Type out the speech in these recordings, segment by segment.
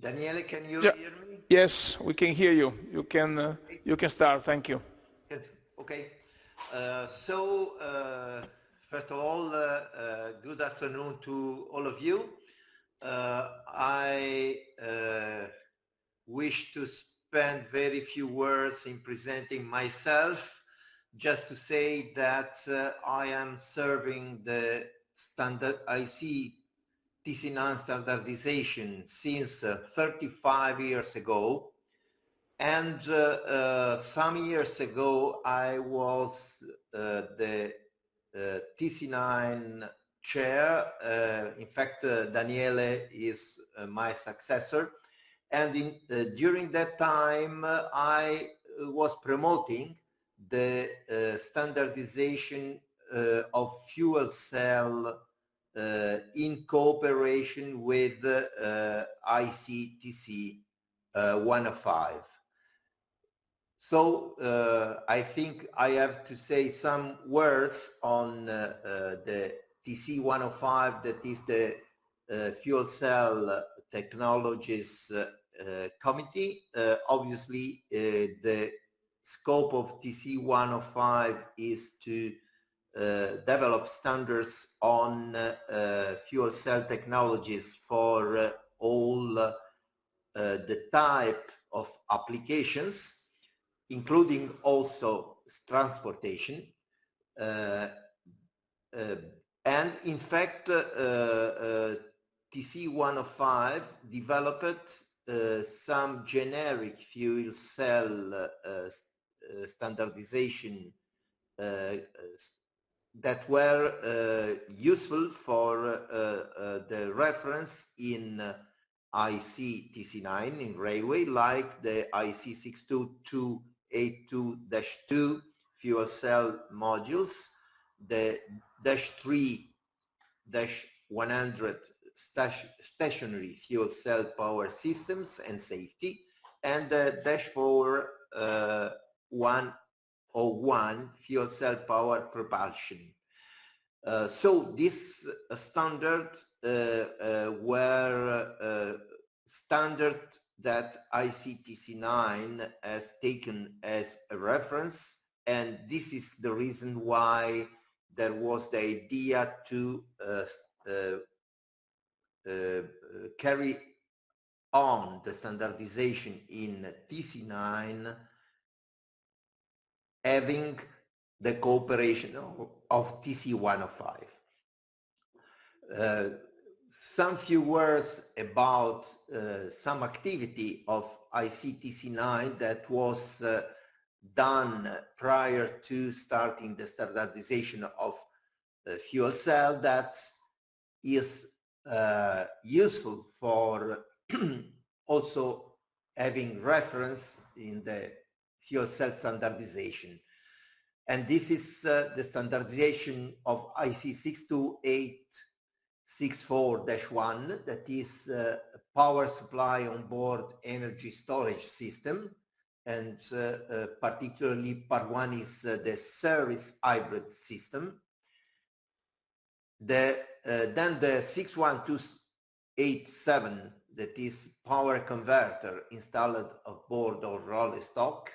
Daniele, can you Yeah. hear me? Yes, we can hear you. You can start. Thank you. Yes. Okay. First of all, good afternoon to all of you. I wish to spend very few words in presenting myself, just to say that I am serving the standard IC TC9 standardization since 35 years ago. And some years ago, I was the TC9 chair. In fact, Daniele is my successor. And during that time, I was promoting the standardization of fuel cell in cooperation with ICTC 105. So I think I have to say some words on the TC 105, that is the Fuel Cell Technologies Committee. Obviously, the scope of TC 105 is to develop standards on fuel cell technologies for all the type of applications, including also transportation. And in fact, TC105 developed some generic fuel cell standardization that were useful for the reference in IC-TC9 in railway, like the IC62282-2 fuel cell modules, the -3-100 stationary fuel cell power systems and safety, and the -101 fuel cell power propulsion. So this standard were standard that ICTC9 has taken as a reference, and this is the reason why there was the idea to carry on the standardization in TC9, having the cooperation of TC105. Some few words about some activity of ICTC9 that was done prior to starting the standardization of fuel cell, that is useful for also having reference in the fuel cell standardization. And this is the standardization of IC62864-1, that is a power supply on board energy storage system. And particularly part one is the service hybrid system. Then the 61287, that is power converter installed aboard or rolling stock.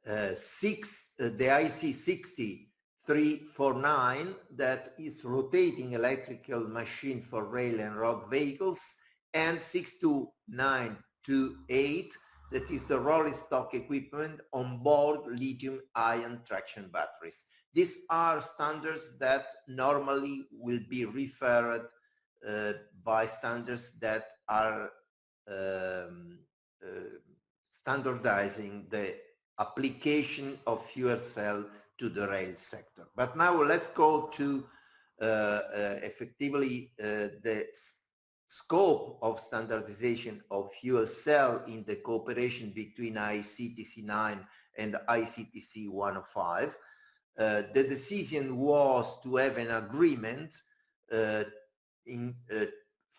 The IC60349, that is rotating electrical machine for rail and road vehicles, and 62928, that is the rolling stock equipment on board lithium-ion traction batteries. These are standards that normally will be referred by standards that are standardizing the application of fuel cell to the rail sector. But now let's go to effectively the scope of standardization of fuel cell in the cooperation between ICTC9 and ICTC 105. The decision was to have an agreement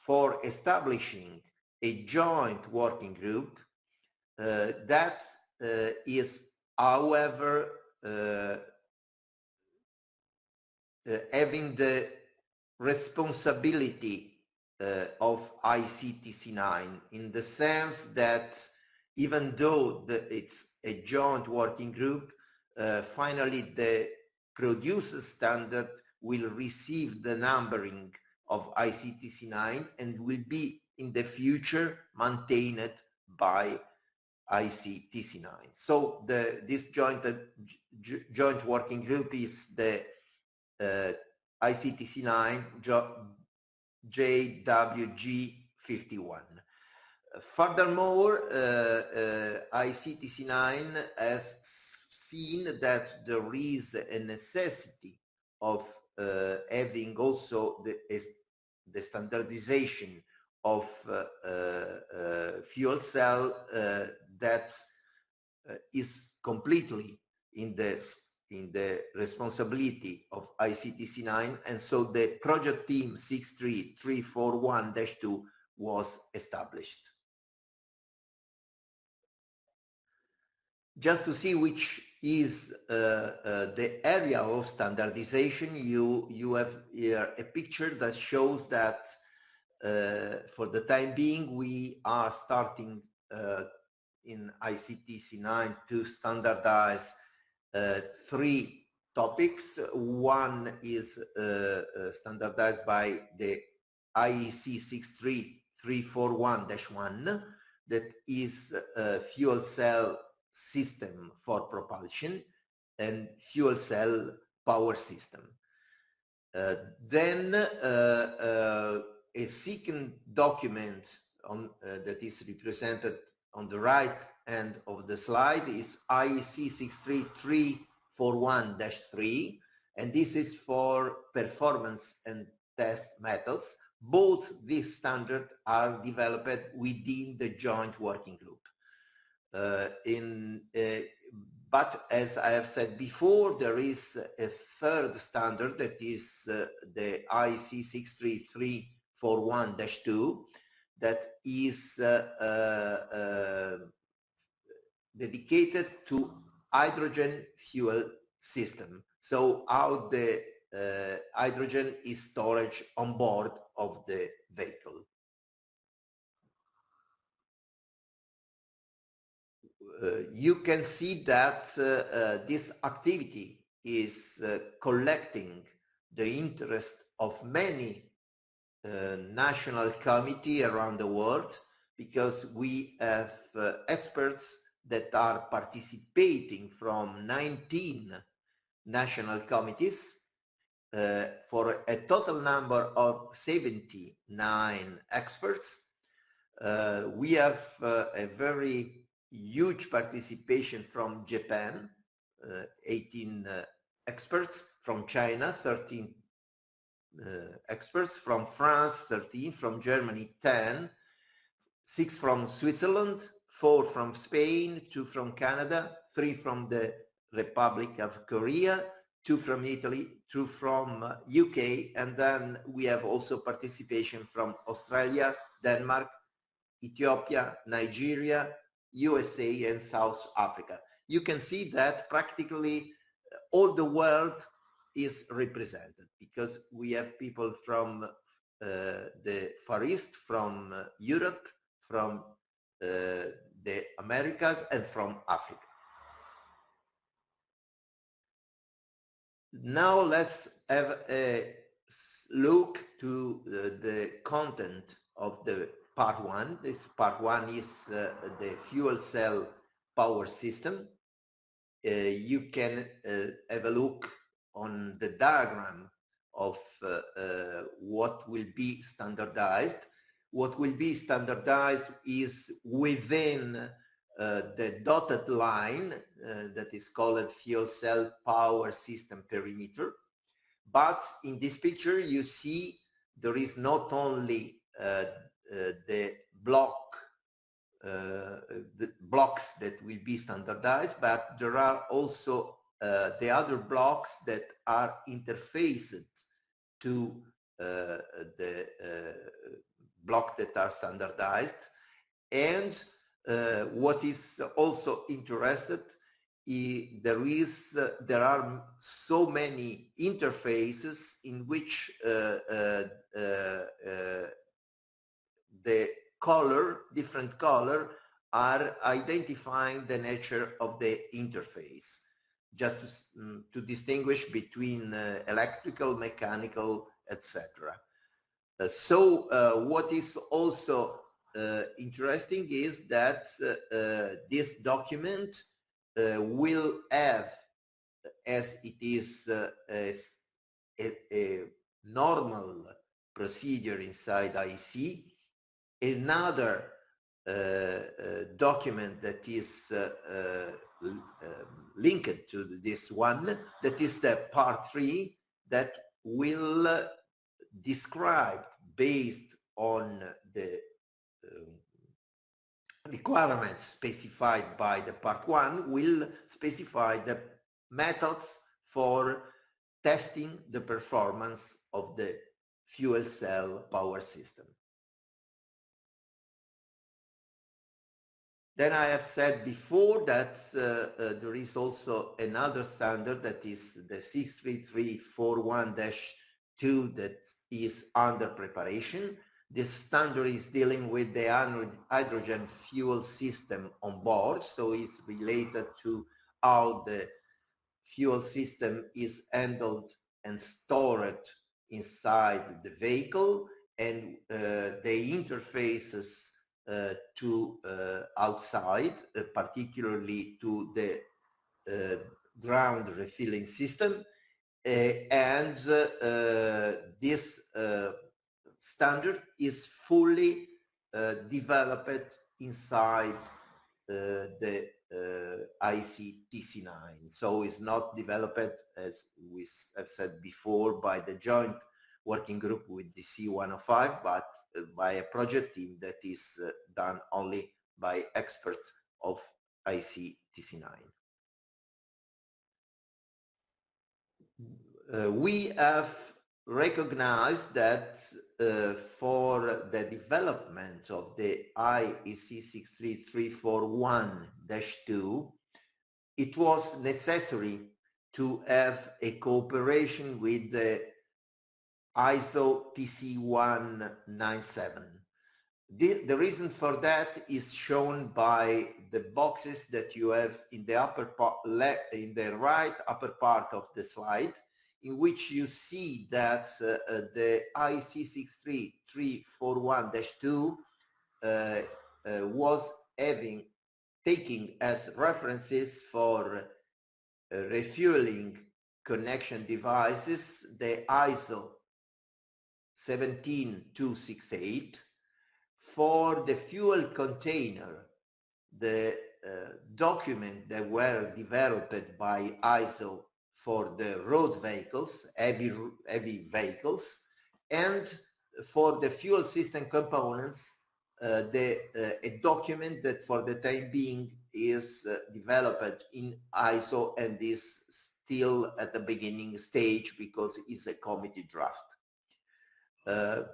for establishing a joint working group that is, however, having the responsibility of ICTC9, in the sense that even though it's a joint working group, finally the producer standard will receive the numbering of ICTC9 and will be in the future maintained by ICTC9. So this joint working group is the ICTC9 JWG51. Furthermore, ICTC9 has seen that there is a necessity of having also the standardization of fuel cell that is completely in the responsibility of ICTC9, and so the project team 63341-2 was established. Just to see which is the area of standardization, you have here a picture that shows that for the time being we are starting in ICTC9 to standardize 3 topics. One is standardized by the IEC 63341-1, that is a fuel cell system for propulsion and fuel cell power system. Then a second document that is represented on the right end of the slide is IEC 63341-3, and this is for performance and test methods. Both these standards are developed within the joint working group. But as I have said before, there is a third standard that is the IEC 63341-2 that is dedicated to hydrogen fuel system. So how the hydrogen is stored on board of the vehicle. You can see that this activity is collecting the interest of many national committees around the world, because we have experts that are participating from 19 national committees for a total number of 79 experts. We have a very huge participation from Japan, 18 experts, from China, 13 experts, from France, 13, from Germany, 10, 6 from Switzerland, 4 from Spain, 2 from Canada, 3 from the Republic of Korea, 2 from Italy, 2 from UK, and then we have also participation from Australia, Denmark, Ethiopia, Nigeria, USA, and South Africa. You can see that practically all the world is represented, because we have people from the Far East, from Europe, from the Americas, and from Africa. Now let's have a look to the content of the part 1. This part 1 is the fuel cell power system. You can have a look on the diagram of what will be standardized. What will be standardized is within the dotted line that is called fuel cell power system perimeter. But in this picture you see there is not only the blocks that will be standardized, but there are also the other blocks that are interfaced to the block that are standardized. And what is also interested is there are so many interfaces in which the color, different color, are identifying the nature of the interface, just to distinguish between electrical, mechanical, etc. What is also interesting is that this document will have, as it is a normal procedure inside IC, another document that is linked to this one, that is the part 3, that will describe, based on the requirements specified by the part 1, will specify the methods for testing the performance of the fuel cell power system. Then I have said before that there is also another standard, that is the 63341-2, that is under preparation. This standard is dealing with the hydrogen fuel system on board, so it's related to how the fuel system is handled and stored inside the vehicle, and the interfaces to outside, particularly to the ground refilling system, and this standard is fully developed inside the ICTC9. So it's not developed, as we have said before, by the joint working group with DC-105, but by a project team that is done only by experts of ICTC9. We have recognized that for the development of the IEC 63341-2, it was necessary to have a cooperation with the ISO TC197. The reason for that is shown by the boxes that you have in the upper part, in the right upper part of the slide, in which you see that the IEC 63341-2 was taking as references for refueling connection devices the ISO 17268. For the fuel container, the document that were developed by ISO for the road vehicles, heavy vehicles, and for the fuel system components, a document that for the time being is developed in ISO and is still at the beginning stage because it's a committee draft.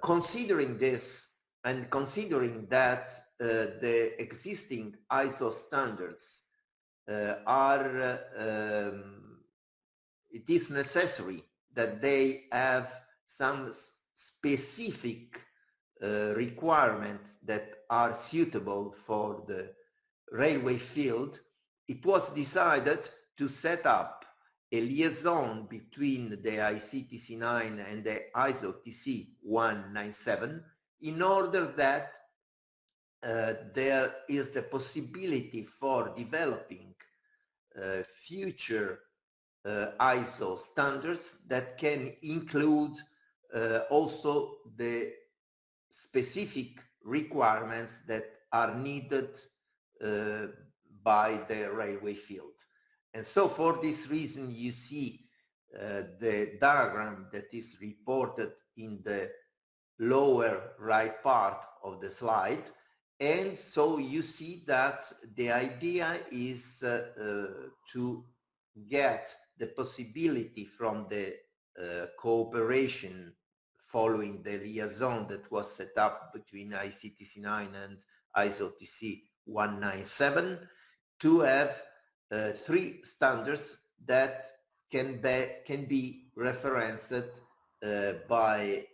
Considering this, and considering that the existing ISO standards it is necessary that they have some specific requirements that are suitable for the railway field, it was decided to set up a liaison between the ICTC9 and the ISO TC197 in order that there is the possibility for developing future ISO standards that can include also the specific requirements that are needed by the railway field. And so for this reason you see the diagram that is reported in the lower right part of the slide, and so you see that the idea is to get the possibility from the cooperation following the liaison that was set up between ICTC9 and ISO TC197 to have 3 standards that can be referenced by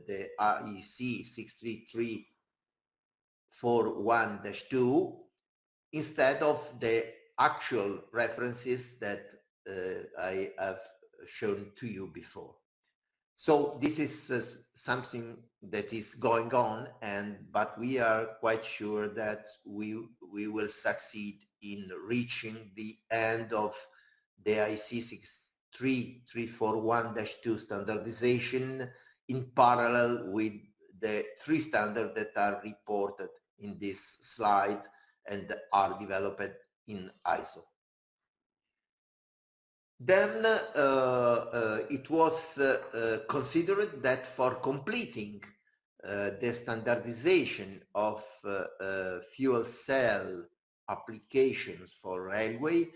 the IEC 341-2 instead of the actual references that I have shown to you before. So this is something that is going on, but we are quite sure that we will succeed in reaching the end of the IC 63341-2 standardization in parallel with the 3 standards that are reported in this slide and are developed in ISO. Then it was considered that for completing the standardization of fuel cell applications for railway,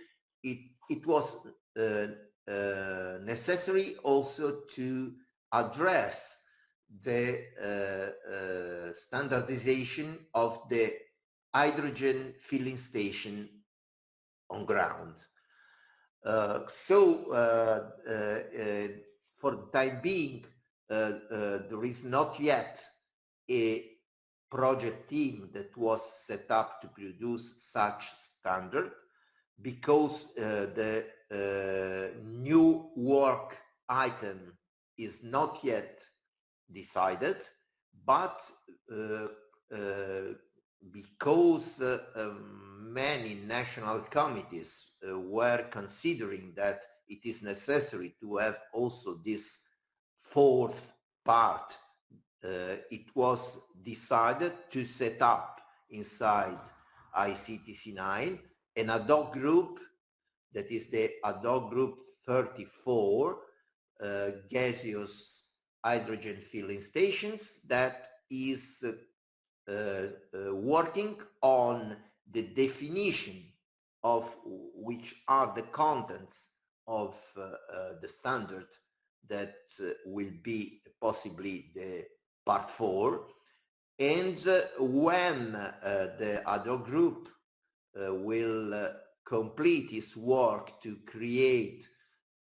it was necessary also to address the standardization of the hydrogen filling station on ground. For the time being, there is not yet a project team that was set up to produce such standard, because the new work item is not yet decided, but because many national committees were considering that it is necessary to have also this 4th part, it was decided to set up inside ICTC9 an ad hoc group, that is the ad hoc group 34, gaseous hydrogen filling stations, that is working on the definition of which are the contents of the standard that will be possibly the part 4. And when the ad hoc group will complete its work to create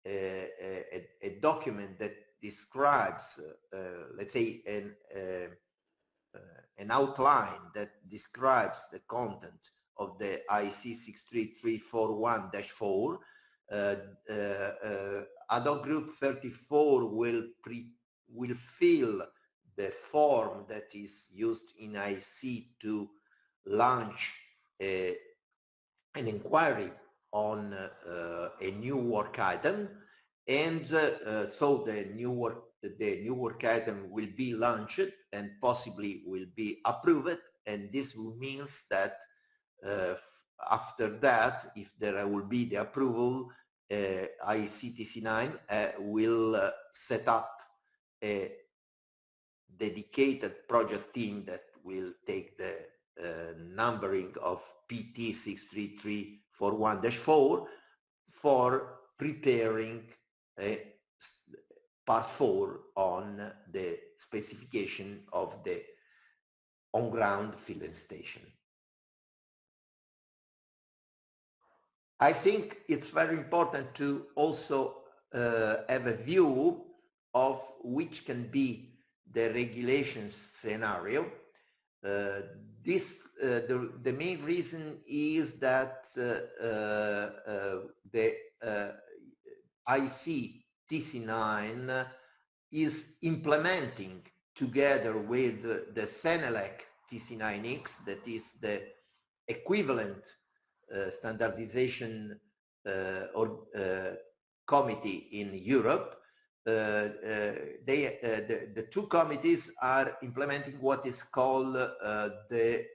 a document that describes, let's say, an outline that describes the content of the IC 63341-4, ad hoc group 34 will fill the form that is used in IC to launch an inquiry on a new work item, and so the new work item will be launched and possibly will be approved, and this means that after that, if there will be the approval, ICTC9 will set up a dedicated project team that will take the numbering of PT 63341-4 for preparing a part 4 on the specification of the on-ground filling station. I think it's very important to also have a view of which can be the regulation scenario. The main reason is that the IC TC9 is implementing, together with the Senelec TC9X, that is the equivalent standardization committee in Europe. The two committees are implementing what is called the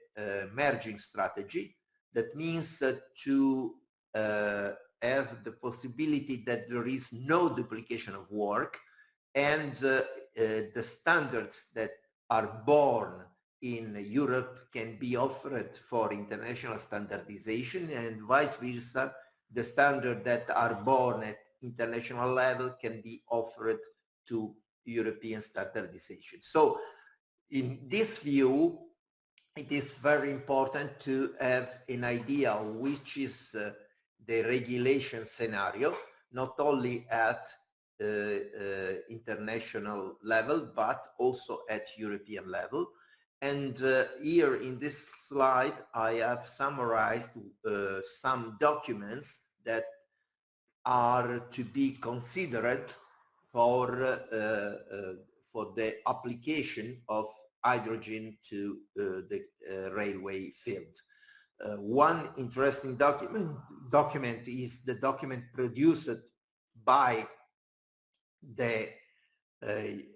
merging strategy. That means to have the possibility that there is no duplication of work, and the standards that are born in Europe can be offered for international standardization, and vice versa, the standards that are born at international level can be offered to European standardization. So in this view, it is very important to have an idea which is the regulation scenario, not only at international level, but also at European level. And here in this slide, I have summarized some documents that are to be considered for the application of hydrogen to the railway field. One interesting document is the document produced by the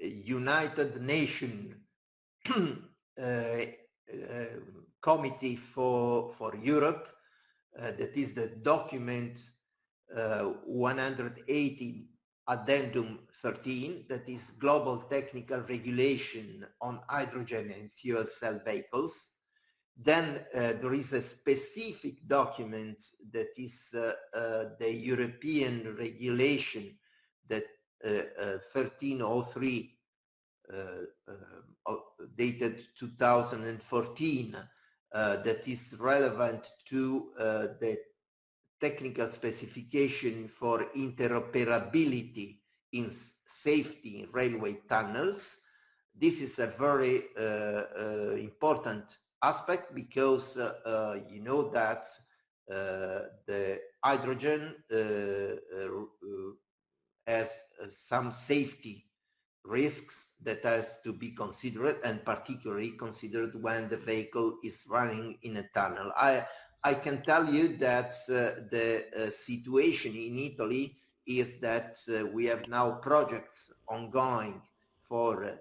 United Nations Committee for Europe. That is the document 180 Addendum 13, that is Global Technical Regulation on Hydrogen and Fuel Cell Vehicles. Then there is a specific document that is the European regulation that 1303 dated 2014 that is relevant to the technical specification for interoperability in safety in railway tunnels. This is a very important aspect because you know that the hydrogen has some safety risks that has to be considered, and particularly considered when the vehicle is running in a tunnel. I can tell you that the situation in Italy is that we have now projects ongoing for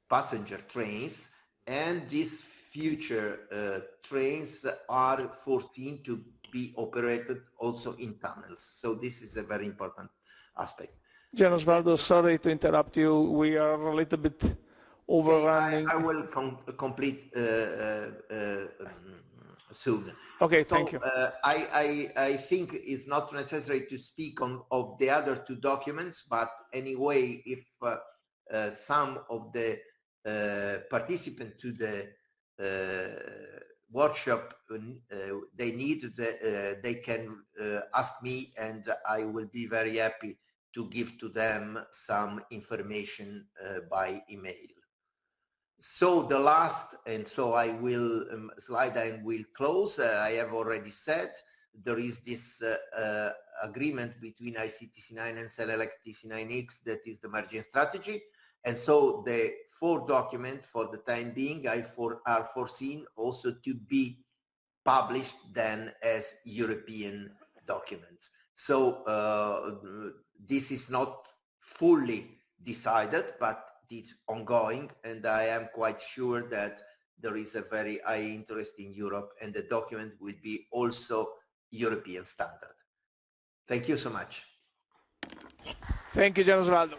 passenger trains, and these future trains are foreseen to be operated also in tunnels. So this is a very important aspect. Gianosvaldo, sorry to interrupt you. We are a little bit overrunning. I will complete soon. Okay, thank you. I think it's not necessary to speak of the other two documents, but anyway, if some of the participants to the workshop they need, they can ask me, and I will be very happy to give to them some information by email. So the last, and so I will slide and will close. I have already said there is this agreement between ICTC9 and Selelec TC9X that is the margin strategy, and so the four documents for the time being are foreseen also to be published then as European documents. So this is not fully decided, but it's ongoing, and I am quite sure that there is a very high interest in Europe, and the document will be also European standard. Thank you so much. Thank you, Gianosvaldo.